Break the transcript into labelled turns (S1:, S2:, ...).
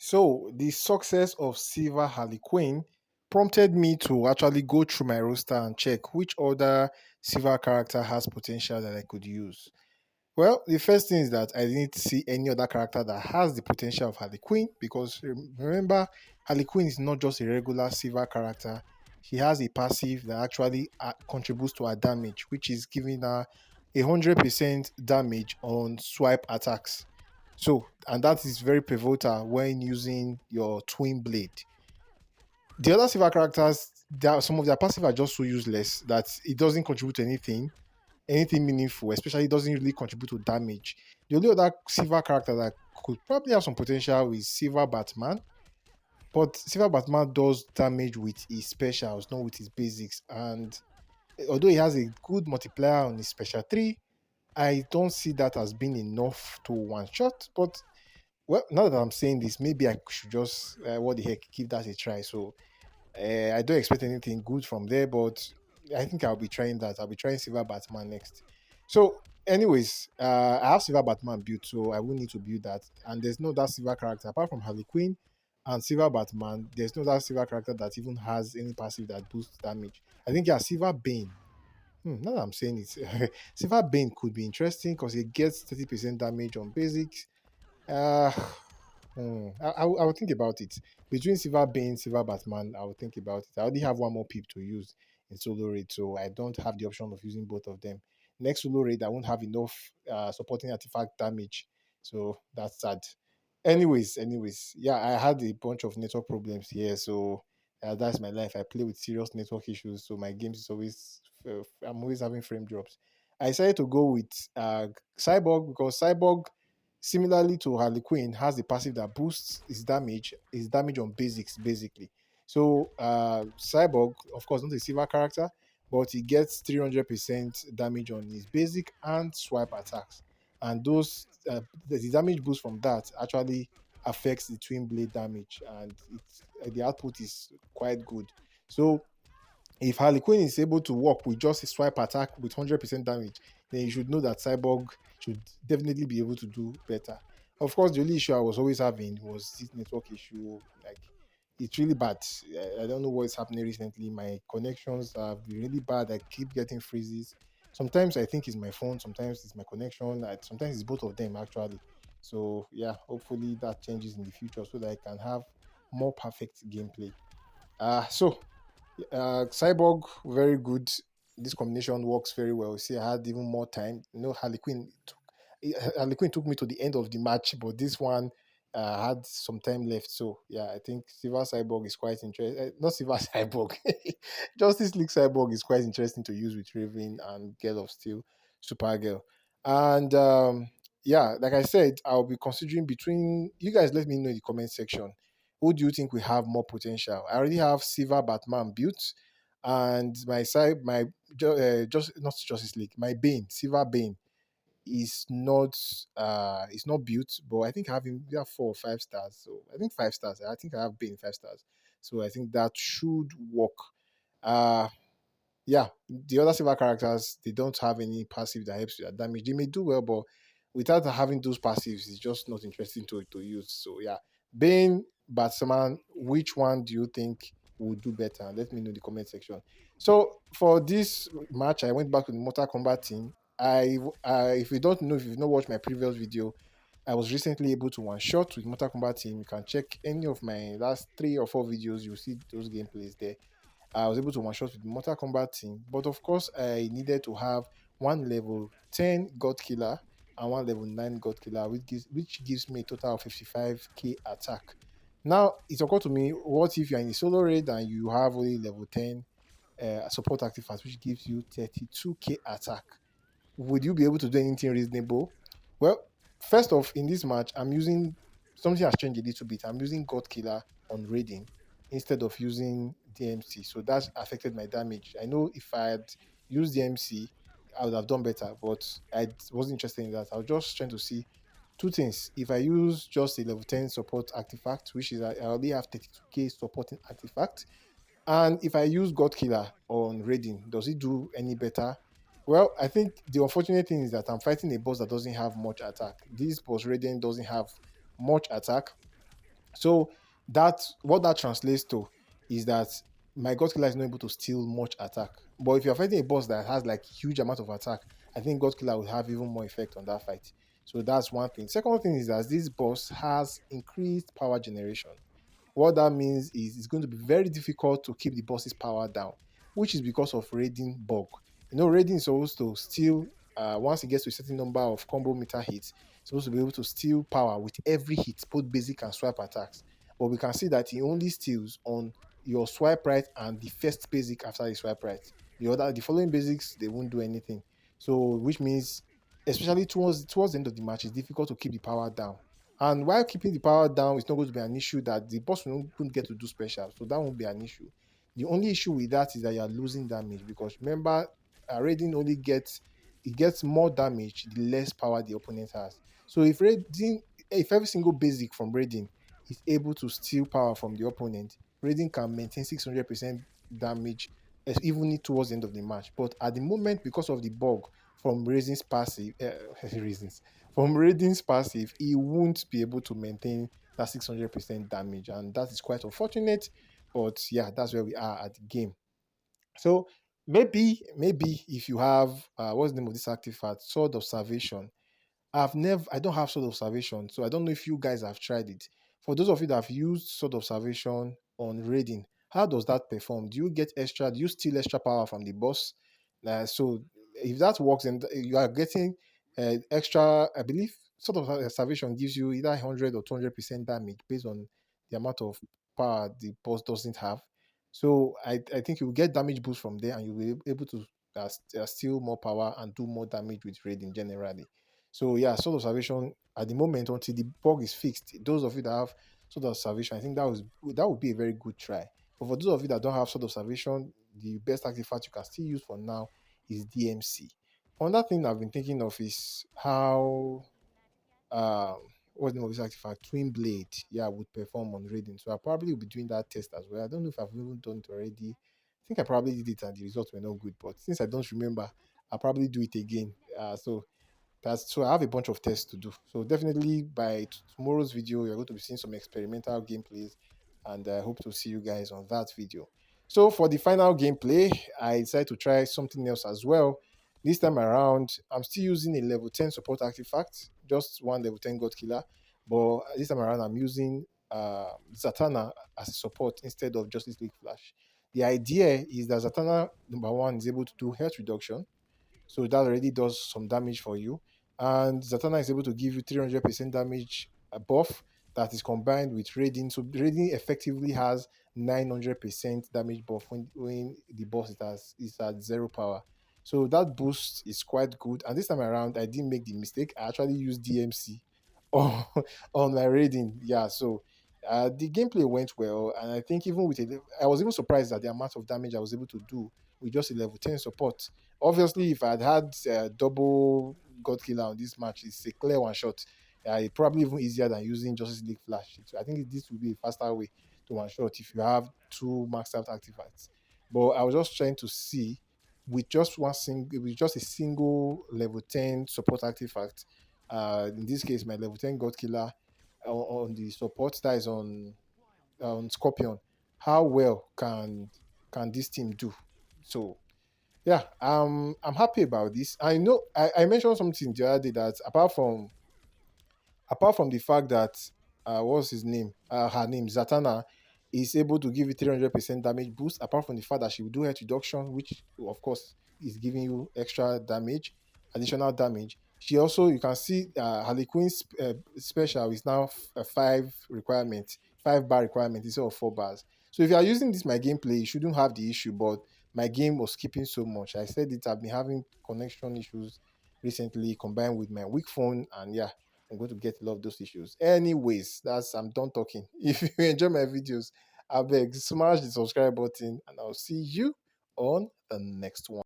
S1: So the success of Silver Harley Quinn prompted me to actually go through my roster and check which other Silver character has potential that I could use. Well, the first thing is that I didn't see any other character that has the potential of Harley Quinn because remember, Harley Quinn is not just a regular Silver character. She has a passive that actually contributes to her damage, which is giving her 100% damage on swipe attacks. So, and that is very pivotal when using your twin blade. The other Silver characters, some of their passive are just so useless that it doesn't contribute to anything meaningful, especially it doesn't really contribute to damage. The only other Silver character that could probably have some potential is Silver Batman, but Silver Batman does damage with his specials, not with his basics. And although he has a good multiplier on his special 3, I don't see that as being enough to one shot. But well, now that I'm saying this, maybe I should just what the heck, give that a try. So I don't expect anything good from there, but I think I'll be trying that. I'll be trying Silver Batman next. So, anyways, I have Silver Batman built, so I will need to build that. And there's no that Silver character apart from Harley Quinn and Silver Batman. There's no that Silver character that even has any passive that boosts damage. I think yeah, Silver Bane. Now that I'm saying it, Silver Bane could be interesting because it gets 30% damage on basics. Uh, I will think about it. Between Silver Bane, Silver Batman, I will think about it. I already have one more pip to use in solo raid, so I don't have the option of using both of them. Next solo raid, I won't have enough supporting artifact damage, so that's sad. Anyways, yeah, I had a bunch of network problems here, so that's my life. I play with serious network issues, so my games is always I'm always having frame drops. I decided to go with Cyborg because Cyborg, similarly to Harley Quinn, has the passive that boosts his damage on basics, basically. So Cyborg, of course, not a silver character, but he gets 300% damage on his basic and swipe attacks. And the damage boost from that actually affects the twin blade damage, and the output is quite good. So if Harley Quinn is able to work with just a swipe attack with 100% damage, then you should know that Cyborg should definitely be able to do better. Of course, the only issue I was always having was this network issue. Like, it's really bad. I don't know what is happening recently. My connections have been really bad. I keep getting freezes. Sometimes I think it's my phone, sometimes it's my connection, sometimes it's both of them actually. So, yeah, hopefully that changes in the future so that I can have more perfect gameplay. So Cyborg, very good. This combination works very well. See, I had even more time. Harley Quinn took me to the end of the match, but this one had some time left. So yeah, I think Silver Cyborg is quite interesting. Not Silver Cyborg, Justice League Cyborg is quite interesting to use with Raven and Girl of Steel, Supergirl, and yeah, like I said, I'll be considering between you guys. Let me know in the comment section who do you think we have more potential? I already have Silver Batman built, and my side, my just not Justice League, my Bane, Silver Bane is not built, but I think I have him. We have 4 or 5 stars, so I think 5 stars. I think I have Bane 5 stars, so I think that should work. Uh yeah, the other silver characters they don't have any passive that helps with their damage. They may do well, but without having those passives, it's just not interesting to use. So yeah, Bane, Batman, which one do you think would do better? Let me know in the comment section. So for this match, I went back to the Mortal Kombat team. If you don't know, if you've not watched my previous video, I was recently able to one shot with Mortal Kombat team. You can check any of my last 3 or 4 videos. You'll see those gameplays there. I was able to one shot with the Mortal Kombat team, but of course, I needed to have one level 10 God Killer and one level 9 God Killer, which gives me a total of 55k attack. Now, it occurred to me, what if you're in a solo raid and you have only level 10 support artifacts, which gives you 32k attack? Would you be able to do anything reasonable? Well, first off, in this match, I'm using something has changed a little bit. I'm using God Killer on raiding instead of using DMC. So that's affected my damage. I know if I had used DMC, I would have done better, but I wasn't interested in that. I was just trying to see two things. If I use just a level 10 support artifact, which is I already have 32k supporting artifact, and if I use God Killer on raiding, does it do any better? Well, I think the unfortunate thing is that I'm fighting a boss that doesn't have much attack. This boss raiding doesn't have much attack. So that's what that translates to is that my God Killer is not able to steal much attack. But if you're fighting a boss that has like huge amount of attack, I think God Killer will have even more effect on that fight. So that's one thing. Second thing is that this boss has increased power generation. What that means is it's going to be very difficult to keep the boss's power down, which is because of raiding bug. Raiding is supposed to steal, once it gets to a certain number of combo meter hits, it's supposed to be able to steal power with every hit, both basic and swipe attacks. But we can see that he only steals on your swipe right and the first basic after the swipe right. The following basics, they won't do anything. So, which means, especially towards the end of the match, it's difficult to keep the power down. And while keeping the power down, it's not going to be an issue that the boss won't get to do special. So that won't be an issue. The only issue with that is that you're losing damage because remember, raiding only gets it gets more damage the less power the opponent has. So if every single basic from raiding is able to steal power from the opponent, raiding can maintain 600% damage even towards the end of the match. But at the moment, because of the bug from raising's passive reasons from Radiant's passive, he won't be able to maintain that 600% damage, and that is quite unfortunate. But yeah, that's where we are at the game. So maybe if you have what's the name of this artifact, Sword of Salvation. I don't have Sword of Salvation, so I don't know if you guys have tried it. For those of you that have used Sword of Salvation on raiding, how does that perform? Do you get extra? Do you steal extra power from the boss? So if that works, and you are getting extra, I believe Sword of Salvation gives you either 100 or 200% damage based on the amount of power the boss doesn't have. So I think you will get damage boost from there, and you'll be able to steal more power and do more damage with raiding generally. So yeah, Sword of Salvation at the moment until the bug is fixed. Those of you that have Sword of Salvation, I think that would be a very good try. But for those of you that don't have Sword of Salvation, the best artifact you can still use for now is DMC. Another thing I've been thinking of is how um what's the name of this artifact? Twin Blade, yeah, would perform on raiding. So I probably will be doing that test as well. I don't know if I've even done it already. I think I probably did it and the results were not good, but since I don't remember, I'll probably do it again. So I have a bunch of tests to do. So definitely by tomorrow's video, you're going to be seeing some experimental gameplays, and I hope to see you guys on that video. So for the final gameplay, I decided to try something else as well. This time around, I'm still using a level 10 support artifact, just one level 10 God Killer, but this time around I'm using Zatanna as a support instead of Justice League Flash. The idea is that Zatanna, number one, is able to do health reduction, so that already does some damage for you. And Zatanna is able to give you 300% damage buff that is combined with Raiding. So Raiding effectively has 900% damage buff when the boss is at zero power. So that boost is quite good. And this time around, I didn't make the mistake. I actually used DMC on, on my Raiding. Yeah, so the gameplay went well. And I think I was even surprised at the amount of damage I was able to do with just a level 10 support. Obviously, if I'd had double God Killer on this match, it's a clear one shot. It's probably even easier than using Justice League Flash. So I think this will be a faster way to one shot if you have two maxed out artifacts. But I was just trying to see with just a single level 10 support artifact. In this case, my level 10 God Killer on the support that is on Scorpion. How well can this team do? So yeah, I'm happy about this. I know I mentioned something the other day that apart from the fact that what's his name? Her name Zatanna is able to give you 300% damage boost. Apart from the fact that she will do health reduction, which of course is giving you extra damage, additional damage. She also you can see Harley Quinn's special is now a five bar requirement instead of 4 bars. So if you are using this my gameplay, you shouldn't have the issue. But my game was skipping so much. I said it. I've been having connection issues recently, combined with my weak phone, and yeah, I'm going to get a lot of those issues. Anyways, I'm done talking. If you enjoy my videos, I beg smash the subscribe button, and I'll see you on the next one.